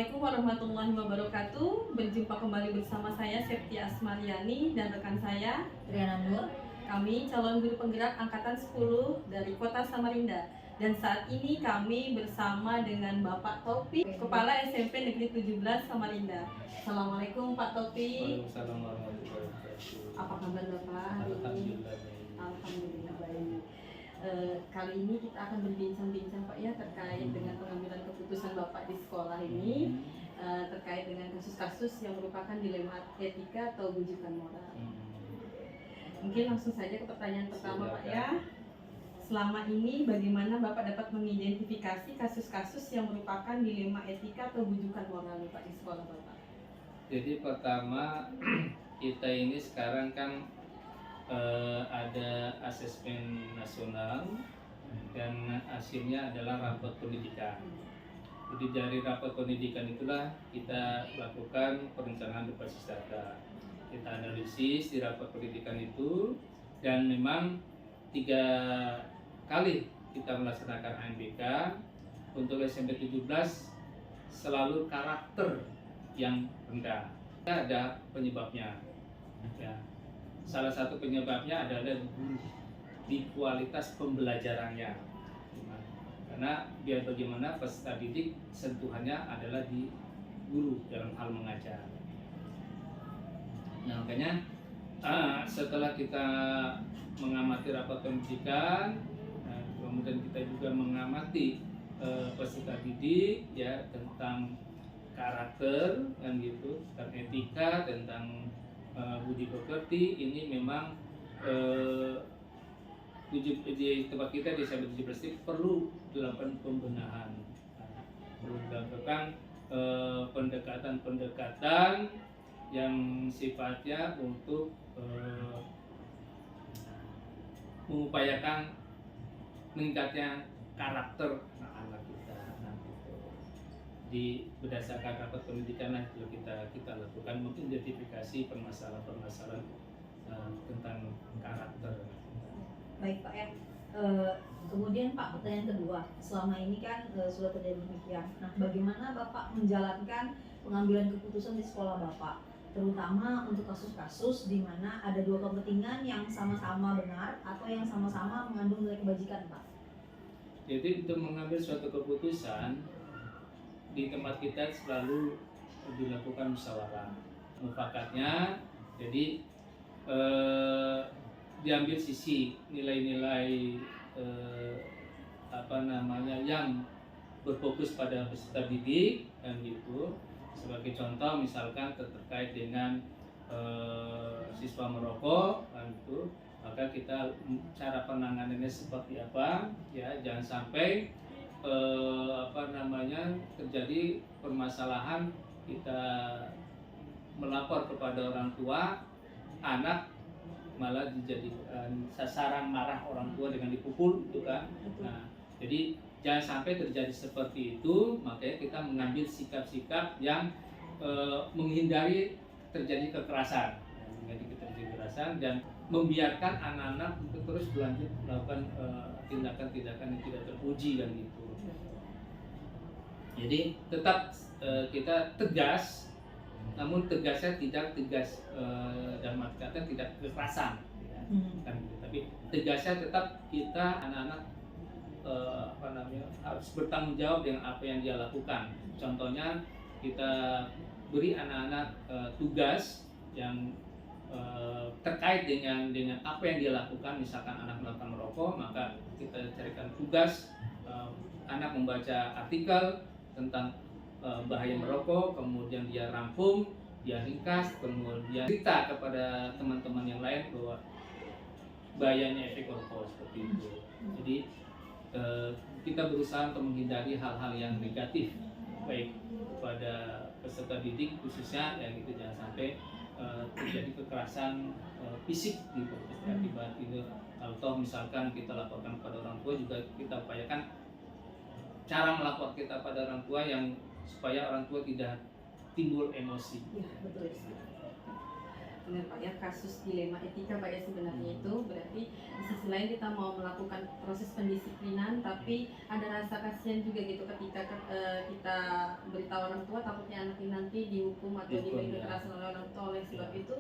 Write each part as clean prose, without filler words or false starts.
Assalamualaikum warahmatullahi wabarakatuh. Berjumpa kembali bersama saya Septia Asmariani dan rekan saya Triana Nur. Kami calon guru penggerak angkatan 10 dari Kota Samarinda. Dan saat ini kami bersama dengan Bapak Taufik, Kepala SMP Negeri 17 Samarinda. Assalamualaikum Pak Taufik. Waalaikumsalam warahmatullahi wabarakatuh. Apa kabar Bapak hari ini? Alhamdulillah. Alhamdulillah baik. Kali ini kita akan berbincang-bincang Pak ya terkait dengan pengambilan keputusan Bapak di sekolah ini, terkait dengan kasus-kasus yang merupakan dilema etika atau bujukan moral. Mungkin langsung saja ke pertanyaan pertama Pak ya. Selama ini bagaimana Bapak dapat mengidentifikasi kasus-kasus yang merupakan dilema etika atau bujukan moral Pak di sekolah Bapak? Jadi pertama kita ini sekarang kan ada asesmen nasional dan hasilnya adalah rapat pendidikan. Jadi dari rapat pendidikan itulah kita lakukan perencanaan berbasis data. Kita analisis di rapat pendidikan itu dan memang 3 kali kita melaksanakan ANBK. Untuk SMP 17 selalu karakter yang rendah. Ada penyebabnya. Ya. Salah satu penyebabnya adalah di kualitas pembelajarannya. Karena biar bagaimana peserta didik sentuhannya adalah di guru dalam hal mengajar. Nah, makanya setelah kita mengamati rapat pendidikan, kemudian kita juga mengamati peserta didik ya tentang karakter kan gitu, tentang etika, tentang budi pekerti. Ini memang di tempat kita di SMP 17 perlu dilakukan pembenahan, perlu dilakukan pendekatan-pendekatan yang sifatnya untuk mengupayakan meningkatnya karakter anak kita. Nah, gitu. Berdasarkan rapat pendidikan lah kita lakukan mengidentifikasi permasalahan-permasalahan tentang karakter. Baik Pak ya. Kemudian Pak, pertanyaan kedua, selama ini kan sudah terjadi demikian. Nah, bagaimana Bapak menjalankan pengambilan keputusan di sekolah Bapak, terutama untuk kasus-kasus di mana ada dua kepentingan yang sama-sama benar atau yang sama-sama mengandung nilai kebajikan, Pak? Jadi untuk mengambil suatu keputusan di tempat kita selalu dilakukan musyawarah mufakatnya. Jadi diambil sisi nilai-nilai yang berfokus pada peserta didik dan gitu. Sebagai contoh misalkan terkait dengan siswa merokok dan itu, maka kita cara penanganannya seperti apa ya, jangan sampai terjadi permasalahan kita melapor kepada orang tua, anak malah dijadikan sasaran marah orang tua dengan dipukul gitu kan. Nah, jadi jangan sampai terjadi seperti itu, makanya kita mengambil sikap-sikap yang menghindari terjadi kekerasan, dan membiarkan anak-anak untuk terus berlanjut melakukan tindakan-tindakan yang tidak terpuji dan gitu. Jadi tetap kita tegas, namun tegasnya tidak tegas dalam arti kata tidak kekerasan, ya. Kan gitu. Tapi tegasnya tetap kita anak-anak harus bertanggung jawab dengan apa yang dia lakukan. Contohnya kita beri anak-anak tugas yang terkait dengan apa yang dia lakukan. Misalkan anak melakukan merokok, maka kita carikan tugas anak membaca artikel tentang bahaya merokok, kemudian dia rangkum, dia ringkas, kemudian cerita kepada teman-teman yang lain bahwa bahayanya efek rokok seperti itu. Jadi kita berusaha untuk menghindari hal-hal yang negatif baik kepada peserta didik khususnya yang itu, jangan sampai terjadi kekerasan fisik gitu akibat itu. Kalau misalkan kita laporkan kepada orang tua, juga kita upayakan cara melapor kita pada orang tua yang supaya orang tua tidak timbul emosi. Ya, betul. benar Pak ya, kasus dilema etika Pak ya sebenarnya itu berarti di sisi lain kita mau melakukan proses pendisiplinan tapi ada rasa kasihan juga gitu ketika kita beritahu orang tua takutnya anak ini nanti dihukum atau Dihukum, diberi ya. kekerasan oleh orang tua. Oleh sebab itu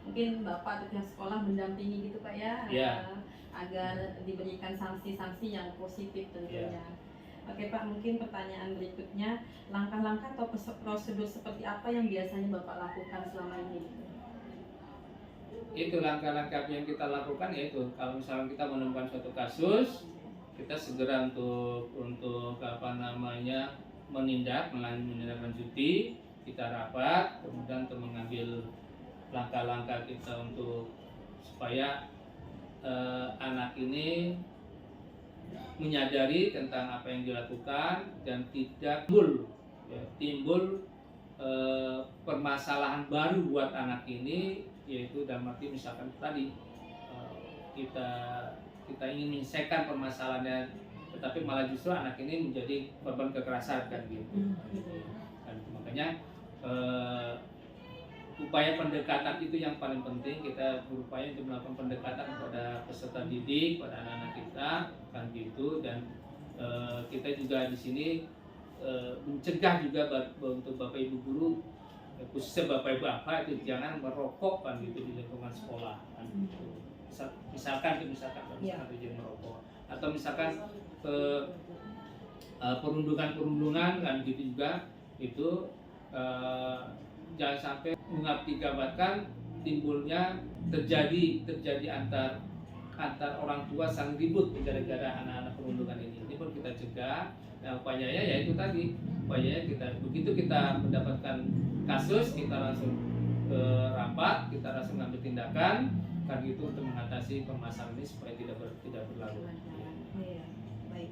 mungkin Bapak atau pihak sekolah mendampingi gitu Pak ya, Ya. agar diberikan sanksi-sanksi yang positif tentunya. Oke Pak, mungkin pertanyaan berikutnya, langkah-langkah atau prosedur seperti apa yang biasanya Bapak lakukan selama ini? Itu langkah-langkah yang kita lakukan, yaitu kalau misalnya kita menemukan suatu kasus, kita segera untuk menindaklanjuti, kita rapat, kemudian untuk mengambil langkah-langkah kita untuk supaya anak ini menyadari tentang apa yang dilakukan dan tidak timbul permasalahan baru buat anak ini, yaitu dalam arti misalkan tadi kita ingin menyelesaikan permasalahannya, tetapi malah justru anak ini menjadi korban kekerasan kan gitu. Makanya upaya pendekatan itu yang paling penting. Kita berupaya untuk melakukan pendekatan kepada peserta didik, pada anak-anak kita kan gitu, dan kita juga di sini mencegah juga untuk bapak ibu guru, khususnya bapak ibu itu jangan merokok kan gitu di lingkungan sekolah kan gitu. Misalkan jangan merokok, atau misalkan perundungan kan gitu juga itu jangan sampai mengakibatkan timbulnya terjadi antar orang tua saling ribut gara-gara anak-anak perundungan ini. Ini pun kita cegah. Nah, upayanya yaitu tadi, kita begitu kita mendapatkan kasus, kita langsung rapat, kita langsung ambil tindakan kan gitu untuk mengatasi permasalahan ini supaya tidak berlalu. Iya, baik.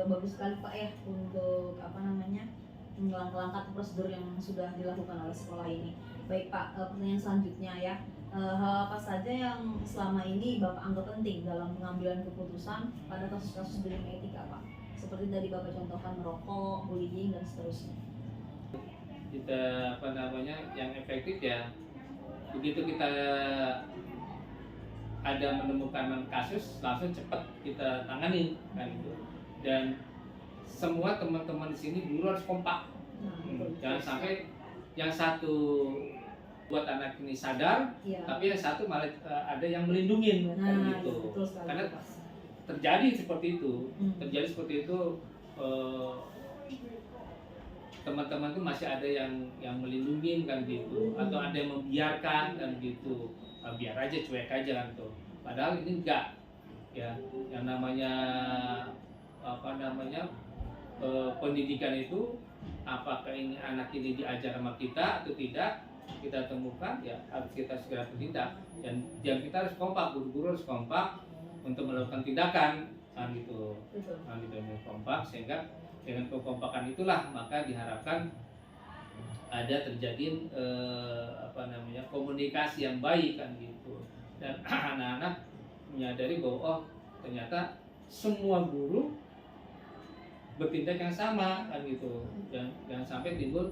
Bagus sekali Pak ya untuk langkah-langkah atau prosedur yang sudah dilakukan oleh sekolah ini. Baik Pak, pertanyaan selanjutnya ya, hal apa saja yang selama ini Bapak anggap penting dalam pengambilan keputusan pada kasus-kasus dilema etika Pak? Seperti tadi Bapak contohkan merokok, bullying dan seterusnya. Kita yang efektif ya, begitu kita ada menemukan kasus langsung cepat kita tangani kan gitu. Dan semua teman-teman di sini guru harus kompak. Jangan sampai yang satu buat anak ini sadar, tapi yang satu malah ada yang melindungi kan gitu. Karena terjadi seperti itu, teman-teman tuh masih ada yang melindungi kan gitu, atau ada yang membiarkan kan gitu. Biar aja, cuek aja kan tuh. Padahal ini enggak ya, yang namanya pendidikan itu, apakah ini anak ini diajar sama kita atau tidak, kita temukan ya harus kita segera bertindak, dan kita harus kompak, guru-guru harus kompak untuk melakukan tindakan kan gitu. Kan gitu, kompak, sehingga dengan kekompakan itulah maka diharapkan ada terjadi komunikasi yang baik kan gitu, dan anak-anak menyadari bahwa ternyata semua guru bertindak yang sama kan gitu, dan jangan sampai timbul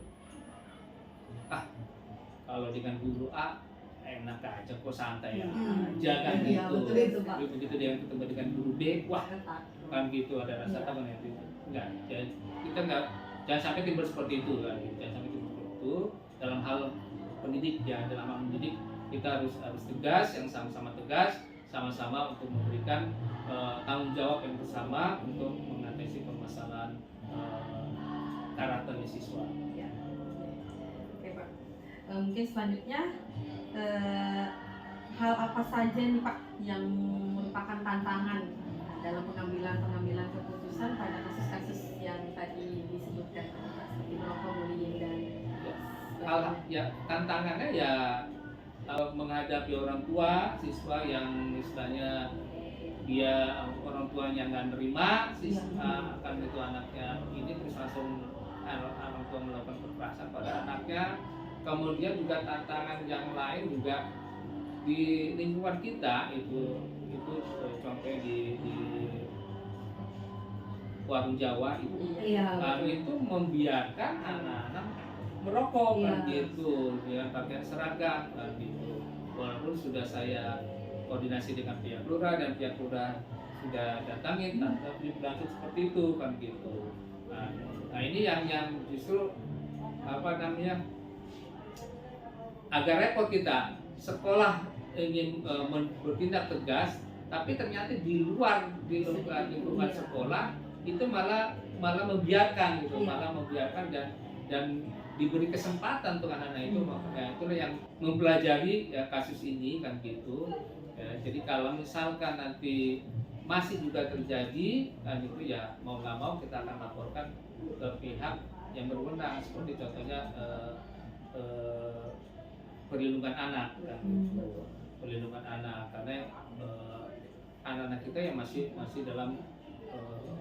kalau dengan guru A enak aja kok, santai aja kan gitu. Begitu dia ketemu dengan guru B, wah kan gitu ada rasa takut itu. Enggak, kita enggak, jangan sampai timbul seperti itu kan gitu. Jangan sampai timbul seperti itu dalam hal pendidik ya. Dalam hal mendidik kita harus tegas, yang sama-sama tegas, sama-sama untuk memberikan tanggung jawab yang bersama untuk mengatasi permasalahan karakter siswa. Ya. Oke Pak. Mungkin selanjutnya hal apa saja nih Pak yang merupakan tantangan dalam pengambilan keputusan pada kasus-kasus yang tadi disebutkan seperti merokok, bullying dan tantangannya ya menghadapi orang tua siswa yang istilahnya dia orang tuanya nggak nerima akan itu anaknya ini, terus langsung orang tua melakukan kekerasan pada anaknya. Kemudian juga tantangan yang lain juga di lingkungan kita itu contohnya di warung Jawa itu, itu membiarkan anak-anak merokok kan gitu dengan pakaian seragam kan gitu. walaupun sudah saya koordinasi dengan pihak lurah dan pihak lurah sudah datangin, tapi berlangsung seperti itu kan gitu. Nah ini yang justru apa namanya agak repot kita. Sekolah ingin bertindak tegas, tapi ternyata di luar lingkungan sekolah itu malah membiarkan gitu, malah membiarkan dan diberi kesempatan untuk anak-anak itu. Makanya itulah yang mempelajari ya kasus ini kan gitu. Ya, jadi kalau misalkan nanti masih juga terjadi kan itu ya mau nggak mau kita akan laporkan ke pihak yang berwenang, seperti contohnya perlindungan anak kan gitu. Perlindungan anak, karena anak-anak kita yang masih dalam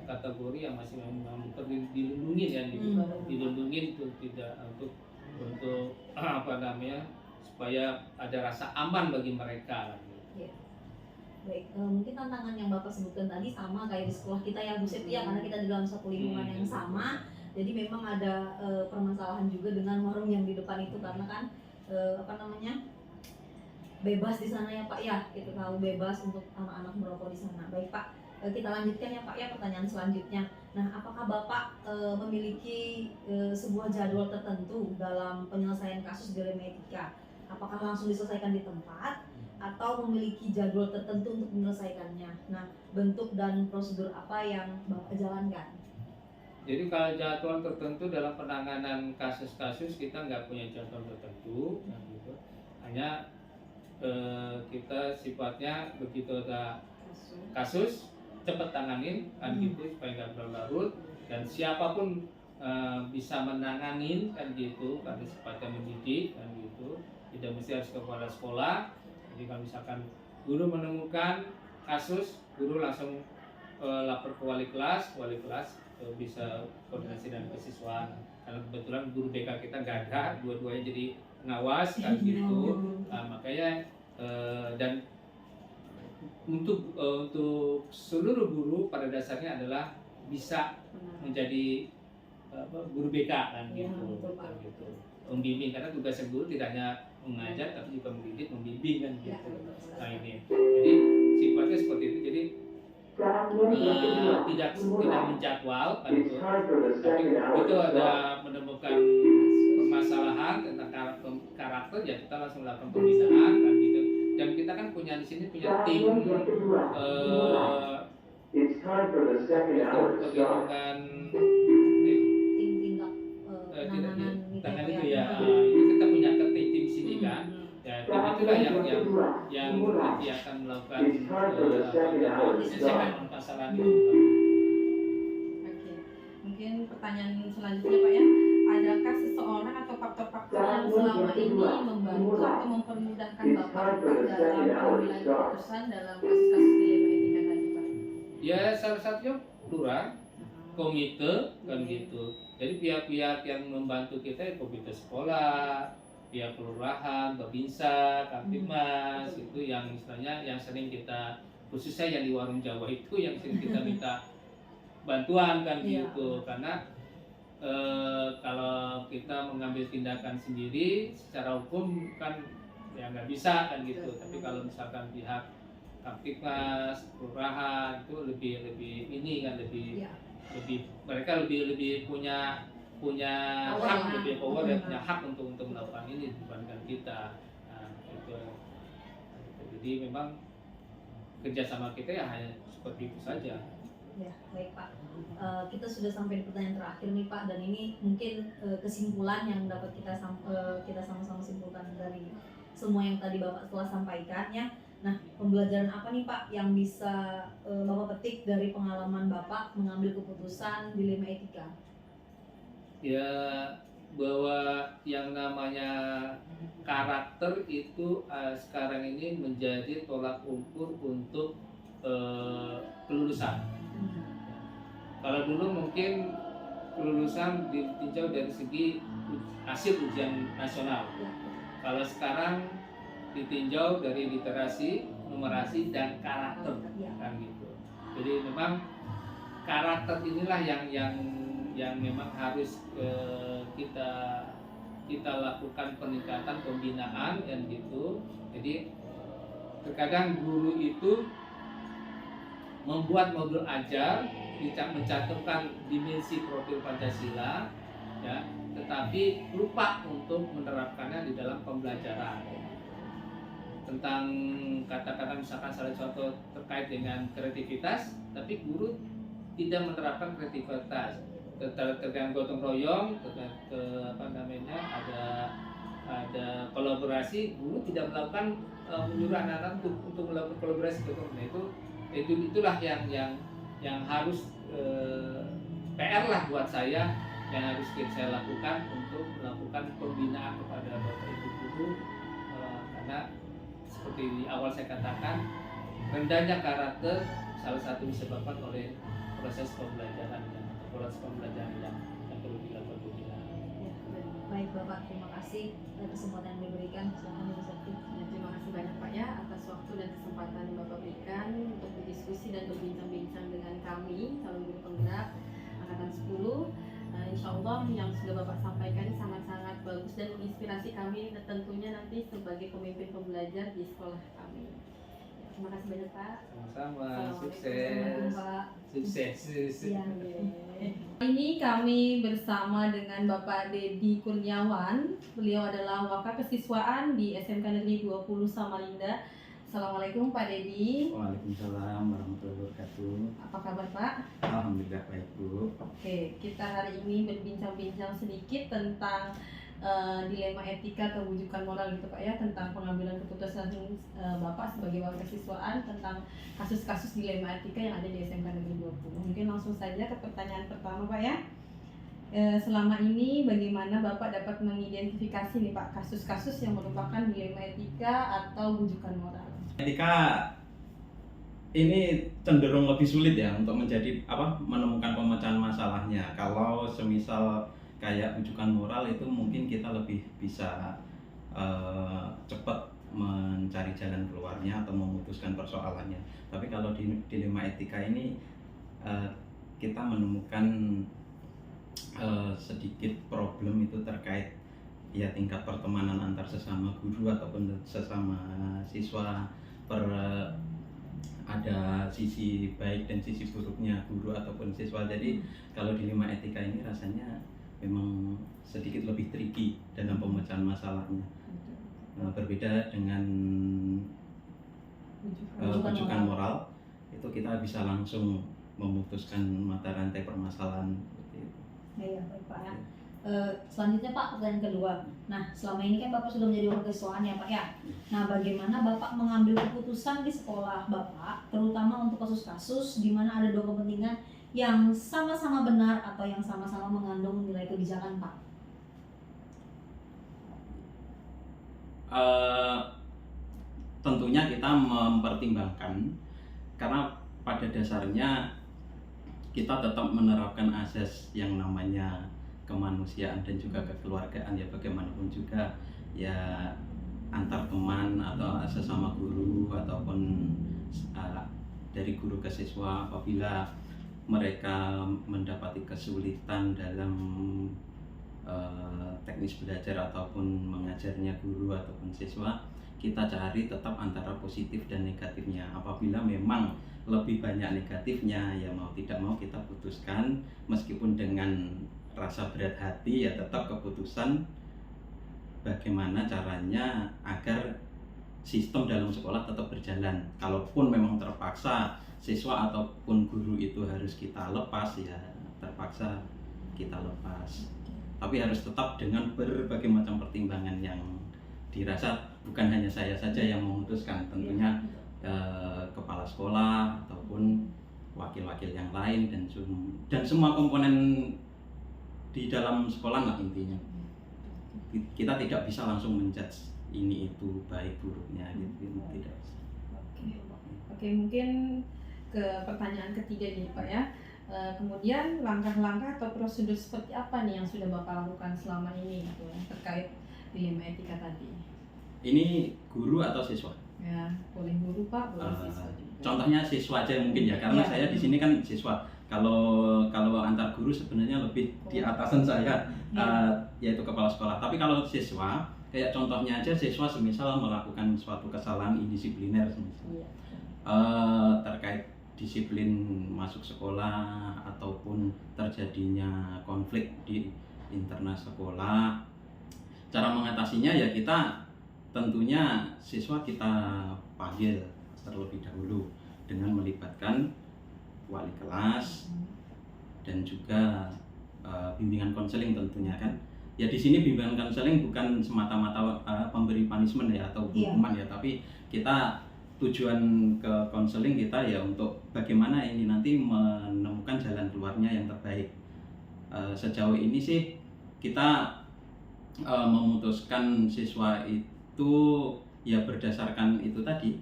kategori yang masih memang dilindungi ya, dilindungi itu tidak untuk apa namanya supaya ada rasa aman bagi mereka. Ya. Baik, mungkin tantangan yang Bapak sebutkan tadi sama kayak di sekolah kita ya Bu Septi ya, karena kita di dalam satu lingkungan yang sama. Jadi memang ada permasalahan juga dengan warung yang di depan itu, karena kan apa namanya bebas di sana ya Pak ya, kita tahu bebas untuk anak-anak merokok di sana. Baik Pak, kita lanjutkan ya Pak ya pertanyaan selanjutnya. Nah, apakah Bapak memiliki sebuah jadwal tertentu dalam penyelesaian kasus dilema etika? Apakah langsung diselesaikan di tempat atau memiliki jadwal tertentu untuk menyelesaikannya? Nah, bentuk dan prosedur apa yang Bapak jalankan? Jadi kalau jadwal tertentu dalam penanganan kasus-kasus kita nggak punya jadwal tertentu, nah gitu. Hanya kita sifatnya begitu ada kasus cepat tanganin kan gitu supaya nggak berlarut, dan siapapun bisa menanganin kan gitu, karena sifatnya mendidik kan gitu, tidak mesti harus ke kepala sekolah. Jadi kalau misalkan guru menemukan kasus, guru langsung lapor ke wali kelas bisa koordinasi dengan kesiswaan, karena kebetulan guru BK kita nggak ada, dua-duanya jadi ngawas kan gitu. Makanya dan untuk seluruh guru pada dasarnya adalah bisa menjadi guru BK kan gitu, gitu. Membimbing, karena tugas guru tidak hanya mengajar tapi juga mendidik, membimbing kan gitu. Nah ini, jadi sifatnya seperti itu. Jadi tidak menjadwal kan itu, tapi itu ada menemukan permasalahan tentang karakter ya kita langsung lakukan pembinaan kan gitu. Dan kita kan punya di sini punya tim perlindungan Tim tindak penanganan itu ya. Ini kita punya tim sini kan. Ya, tim itulah yang nanti akan melakukan menyelesaikan permasalahan itu. Oke, mungkin pertanyaan selanjutnya Pak ya, adakah seseorang atau faktor-faktor yang selama ini membantu atau mempermudahkan Bapak dalam pengambilan keputusan dalam kasus-kasus dilema etika tadi Pak? Ya salah satunya lurah, komite kan gitu. Jadi pihak-pihak yang membantu kita ya komite sekolah, pihak kelurahan, babinsa, kamtibmas itu yang istilahnya yang sering kita, khususnya yang di warung Jawa itu yang sering kita minta bantuan kan gitu. Karena kalau kita mengambil tindakan sendiri secara hukum kan ya nggak bisa kan gitu. Tapi kalau misalkan pihak kamtibmas, kelurahan itu lebih ini kan lebih mereka lebih punya hak, lebih power dan punya hak untuk melakukan ini dibandingkan kita. Nah, itu. Jadi memang kerjasama kita ya hanya seperti itu saja. Ya, baik Pak. Kita sudah sampai di pertanyaan terakhir nih Pak, dan ini mungkin kesimpulan yang dapat kita sama-sama simpulkan dari semua yang tadi Bapak telah sampaikan ya. Nah, pembelajaran apa nih Pak yang bisa Bapak petik dari pengalaman Bapak mengambil keputusan dilema etika? Ya, bahwa yang namanya karakter itu sekarang ini menjadi tolak ukur untuk kelulusan. Kalau dulu mungkin kelulusan ditinjau dari segi hasil ujian nasional. Kalau sekarang ditinjau dari literasi, numerasi, dan karakter kan gitu. Jadi memang karakter inilah yang memang harus kita kita lakukan peningkatan pembinaan yang gitu. Jadi terkadang guru itu membuat modul ajar, mencantumkan dimensi profil Pancasila, ya, tetapi lupa untuk menerapkannya di dalam pembelajaran. Tentang kata-kata misalkan salah satu terkait dengan kreativitas, tapi guru tidak menerapkan kreativitas. Terkait gotong royong, ada kolaborasi, guru tidak melakukan menyuruh anak-anak untuk melakukan kolaborasi. Nah, itulah yang harus PR lah buat saya, yang harus saya lakukan untuk melakukan pembinaan kepada Bapak Ibu guru, karena seperti di awal saya katakan, rendahnya karakter salah satu disebabkan oleh proses pembelajaran yang perlu dilakukan pembinaan. Ya, baik Bapak, terima kasih kesempatan yang diberikan. Silakan Ibu Septi. Ya, terima kasih banyak Pak ya atas waktu dan kesempatan yang Bapak berikan untuk berdiskusi dan berbincang-bincang dengan kami calon guru penggerak angkatan 10. Insya Allah yang sudah Bapak sampaikan ini sangat-sangat bagus dan menginspirasi kami tentunya nanti sebagai pemimpin pembelajar di sekolah kami. Ya, terima kasih banyak Pak. Sama-sama, Assalamualaikum, sukses. Pak. Sukses. Ya. Ini kami bersama dengan Bapak Dedi Kurniawan. Beliau adalah wakil kesiswaan di SMK Negeri 20 Samarinda. Assalamualaikum Pak Dedi. Waalaikumsalam warahmatullahi wabarakatuh. Apa kabar Pak? Alhamdulillah baik Bu. Oke, kita hari ini berbincang-bincang sedikit tentang dilema etika atau wujukan moral gitu Pak ya, tentang pengambilan keputusan Bapak sebagai wakil kesiswaan tentang kasus-kasus dilema etika yang ada di SMK Negeri 20. Mungkin langsung saja ke pertanyaan pertama Pak ya. Selama ini bagaimana Bapak dapat mengidentifikasi nih Pak kasus-kasus yang merupakan dilema etika atau wujukan moral? Etika ini cenderung lebih sulit ya untuk menemukan pemecahan masalahnya. Kalau semisal kayak rujukan moral itu mungkin kita lebih bisa cepat mencari jalan keluarnya atau memutuskan persoalannya. Tapi kalau di dilema etika ini kita menemukan sedikit problem itu terkait ya tingkat pertemanan antar sesama guru ataupun sesama siswa, ada sisi baik dan sisi buruknya guru ataupun siswa. Jadi kalau dilema etika ini rasanya memang sedikit lebih tricky dalam pemecahan masalahnya. Berbeda dengan rujukan moral, itu kita bisa langsung memutuskan mata rantai permasalahan. Ya, baik Pak ya. Selanjutnya Pak, pertanyaan kedua. Nah, selama ini kan Bapak sudah menjadi wakil kesiswaan ya Pak ya. Nah, bagaimana Bapak mengambil keputusan di sekolah Bapak, terutama untuk kasus-kasus di mana ada dua kepentingan yang sama-sama benar atau yang sama-sama mengandung nilai kebijakan Pak? Tentunya kita mempertimbangkan, karena pada dasarnya kita tetap menerapkan asas yang namanya kemanusiaan dan juga kekeluargaan ya, bagaimanapun juga ya antar teman atau sesama guru ataupun dari guru ke siswa, apabila mereka mendapati kesulitan dalam teknis belajar ataupun mengajarnya guru ataupun siswa, kita cari tetap antara positif dan negatifnya. Apabila memang lebih banyak negatifnya, ya mau tidak mau kita putuskan, meskipun dengan rasa berat hati, ya tetap keputusan bagaimana caranya agar sistem dalam sekolah tetap berjalan. Kalaupun memang terpaksa siswa ataupun guru itu harus kita lepas, ya terpaksa kita lepas. Tapi harus tetap dengan berbagai macam pertimbangan yang dirasa bukan hanya saya saja yang memutuskan, tentunya kepala sekolah ataupun wakil-wakil yang lain dan semua komponen di dalam sekolah lah intinya. Kita tidak bisa langsung menjudge ini itu baik buruknya gitu, tidak. Oke, mungkin ke pertanyaan ketiga nih Pak ya. Kemudian langkah-langkah atau prosedur seperti apa nih yang sudah Bapak lakukan selama ini gitu, terkait dilema etika tadi? Ini guru atau siswa? Ya, boleh guru Pak, boleh siswa juga. Contohnya siswa aja mungkin ya, karena Ya. saya di sini kan siswa. Kalau antar guru sebenarnya lebih di atasan saya, yaitu kepala sekolah. Tapi kalau siswa, kayak contohnya aja siswa semisal melakukan suatu kesalahan indisipliner semisal, terkait disiplin masuk sekolah ataupun terjadinya konflik di internal sekolah, cara mengatasinya ya kita tentunya siswa kita panggil terlebih dahulu dengan melibatkan wali kelas dan juga bimbingan konseling tentunya kan. Ya di sini bimbingan konseling bukan semata-mata pemberi punishment ya atau hukuman ya, tapi kita tujuan ke konseling kita ya untuk bagaimana ini nanti menemukan jalan keluarnya yang terbaik. Sejauh ini sih kita memutuskan siswa itu ya berdasarkan itu tadi,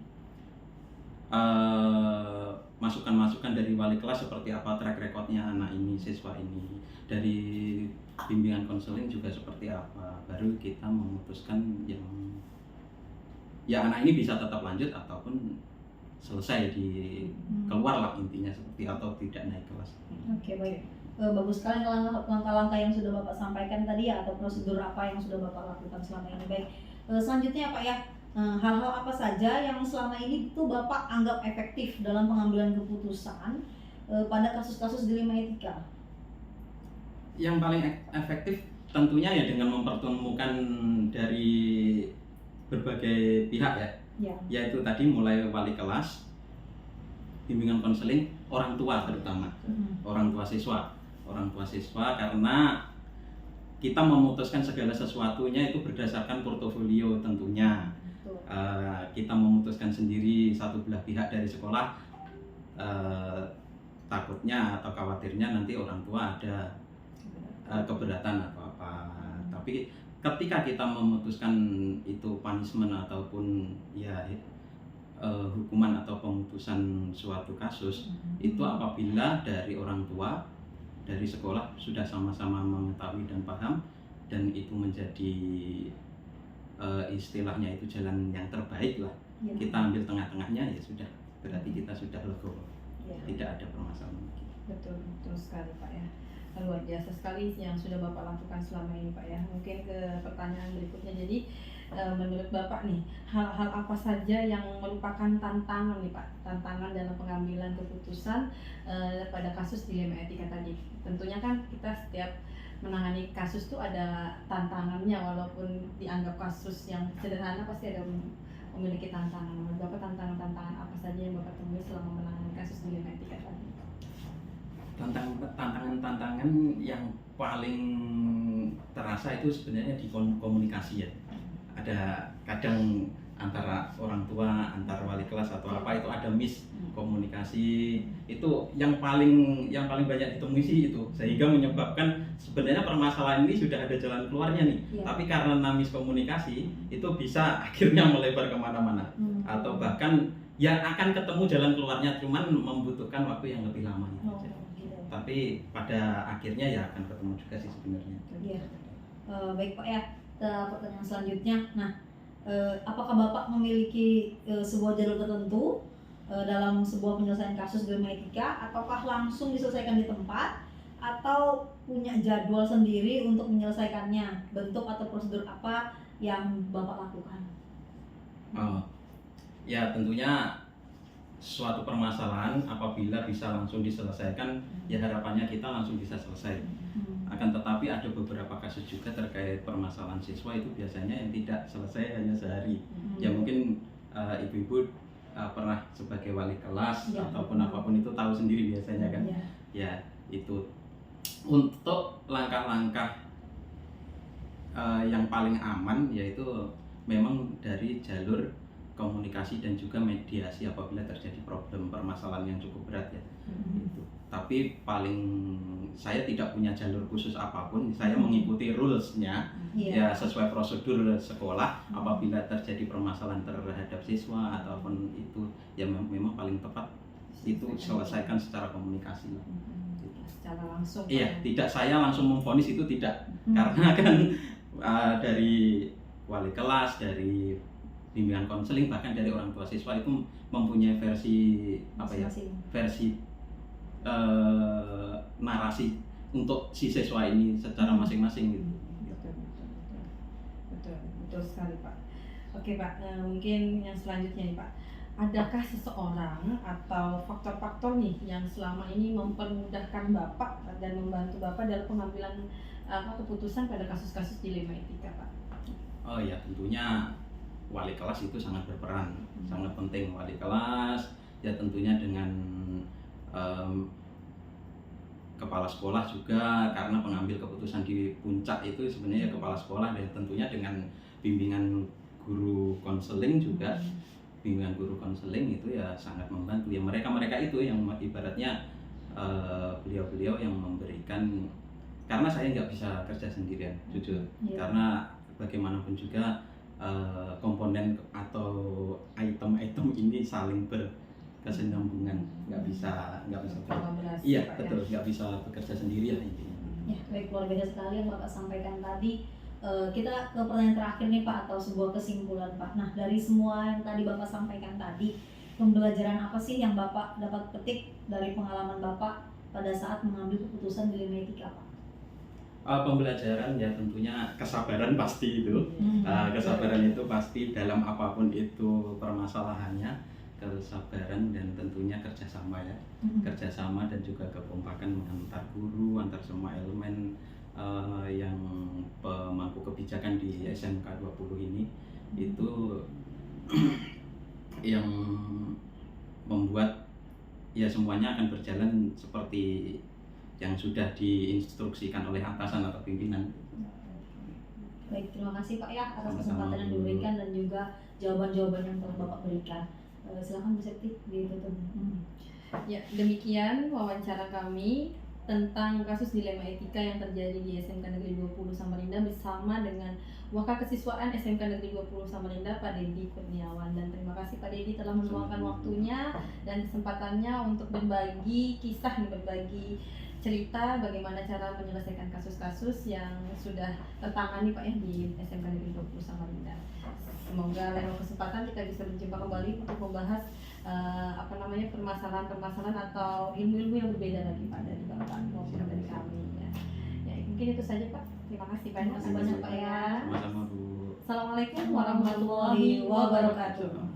masukan-masukan dari wali kelas seperti apa track recordnya anak ini, siswa ini, dari bimbingan konseling juga seperti apa, baru kita memutuskan yang ya anak ini bisa tetap lanjut ataupun selesai di keluar lah intinya seperti atau tidak naik kelas. Oke, baik. Bagus sekali langkah-langkah yang sudah Bapak sampaikan tadi ya, atau prosedur apa yang sudah Bapak lakukan selama ini. Baik. Selanjutnya Pak ya, hal-hal apa saja yang selama ini tuh Bapak anggap efektif dalam pengambilan keputusan pada kasus-kasus dilema etika? Yang paling efektif tentunya ya dengan mempertemukan dari berbagai pihak ya, yaitu tadi mulai wali kelas, bimbingan konseling, orang tua terutama, orang tua siswa karena kita memutuskan segala sesuatunya itu berdasarkan portofolio tentunya. Kita memutuskan sendiri satu belah pihak dari sekolah, takutnya atau khawatirnya nanti orang tua ada keberatan atau apa. Tapi ketika kita memutuskan itu punishment ataupun ya hukuman atau pemutusan suatu kasus, itu apabila dari orang tua, dari sekolah sudah sama-sama mengetahui dan paham, dan itu menjadi istilahnya itu jalan yang terbaik lah, kita ambil tengah-tengahnya ya sudah, berarti kita sudah legowo, tidak ada permasalahan. Betul sekali Pak ya. Luar biasa sekali yang sudah Bapak lakukan selama ini Pak ya. Mungkin ke pertanyaan berikutnya, jadi menurut Bapak nih, hal-hal apa saja yang merupakan tantangan nih Pak, tantangan dalam pengambilan keputusan pada kasus dilema etika tadi. Tentunya kan kita setiap menangani kasus tuh ada tantangannya, walaupun dianggap kasus yang sederhana pasti ada memiliki tantangan. Menurut Bapak tantangan apa saja yang Bapak temui selama menangani kasus dilema etika tadi? Tantangan yang paling terasa itu sebenarnya di komunikasi ya. Ada kadang antara orang tua, antar wali kelas atau apa itu ada komunikasi, itu yang paling banyak ditemui sih itu, sehingga menyebabkan sebenarnya permasalahan ini sudah ada jalan keluarnya nih, tapi karena komunikasi itu bisa akhirnya melebar kemana-mana, atau bahkan ya akan ketemu jalan keluarnya, cuman membutuhkan waktu yang lebih lama gitu. Tapi pada akhirnya ya akan ketemu juga sih sebenarnya. Baik Pak ya, pertanyaan selanjutnya. Nah, apakah Bapak memiliki sebuah jalur tertentu dalam sebuah penyelesaian kasus dilema etika, ataukah langsung diselesaikan di tempat, atau punya jadwal sendiri untuk menyelesaikannya? Bentuk atau prosedur apa yang Bapak lakukan? Ya tentunya suatu permasalahan apabila bisa langsung diselesaikan, ya harapannya kita langsung bisa selesai. Akan tetapi ada beberapa kasus juga terkait permasalahan siswa itu biasanya yang tidak selesai hanya sehari. Ya mungkin ibu-ibu pernah sebagai wali kelas ataupun apapun itu tahu sendiri biasanya kan. Ya itu untuk langkah-langkah yang paling aman yaitu memang dari jalur komunikasi dan juga mediasi apabila terjadi problem permasalahan yang cukup berat ya. Itu. Tapi saya tidak punya jalur khusus apapun, saya mengikuti rulesnya ya sesuai prosedur sekolah. Apabila terjadi permasalahan terhadap siswa ataupun itu ya memang paling tepat itu selesaikan secara komunikasi lah. Secara langsung. Iya, tidak saya langsung memvonis itu tidak, karena kan dari wali kelas, dari bimbingan konseling, bahkan dari orang tua siswa itu mempunyai versi versi narasi untuk si siswa ini secara masing-masing gitu. Betul sekali Pak. Oke Pak, mungkin yang selanjutnya nih Pak, adakah seseorang atau faktor-faktor nih yang selama ini mempermudahkan Bapak dan membantu Bapak dalam pengambilan keputusan pada kasus-kasus dilema etika Pak? Oh ya, tentunya wali kelas itu sangat berperan, sangat penting wali kelas ya, tentunya dengan kepala sekolah juga, karena pengambil keputusan di puncak itu sebenarnya kepala sekolah, dan tentunya dengan bimbingan guru konseling juga. Bimbingan guru konseling itu ya sangat membantu ya, mereka itu yang ibaratnya beliau-beliau yang memberikan, karena saya nggak bisa kerja sendirian jujur, karena bagaimanapun juga komponen atau item-item ini saling berkesinambungan, nggak bisa Kolaborasi, iya Pak, betul, nggak bisa bekerja sendiri lah intinya. Ya, baik, luar biasa sekali yang Bapak sampaikan tadi. Kita ke pertanyaan terakhir nih Pak, atau sebuah kesimpulan Pak. Nah, dari semua yang tadi Bapak sampaikan tadi, pembelajaran apa sih yang Bapak dapat petik dari pengalaman Bapak pada saat mengambil keputusan dilema etika Pak? Pembelajaran ya tentunya kesabaran pasti itu. Kesabaran itu pasti dalam apapun itu permasalahannya, kesabaran dan tentunya kerjasama ya, kerjasama dan juga kekompakan antar guru, antar semua elemen yang pemangku kebijakan di SMK 20 ini itu yang membuat ya semuanya akan berjalan seperti yang sudah diinstruksikan oleh atasan atau pimpinan. Baik, terima kasih Pak ya atas Sama-sama, kesempatan yang Bu. diberikan dan juga jawaban-jawaban yang telah Bapak berikan. Silakan Bu Septi ditutup. Ya, demikian wawancara kami tentang kasus dilema etika yang terjadi di SMK Negeri 20 Samarinda bersama dengan Wakakesiswaan SMK Negeri 20 Samarinda, Pak Dedi Kurniawan. Dan terima kasih Pak Dedi telah meluangkan waktunya dan kesempatannya untuk berbagi kisah, berbagi cerita bagaimana cara menyelesaikan kasus-kasus yang sudah tertangani Pak ya di SMK Negeri 20 Samarinda. Semoga lain kesempatan kita bisa berjumpa kembali untuk membahas permasalahan-permasalahan atau ilmu-ilmu yang berbeda lagi Pak dari Bapak maupun dari kami ya. Ya, mungkin itu saja Pak. Terima kasih Terima kasih banyak Pak ya. Sama-sama Bu. Assalamualaikum warahmatullahi wabarakatuh. Sama.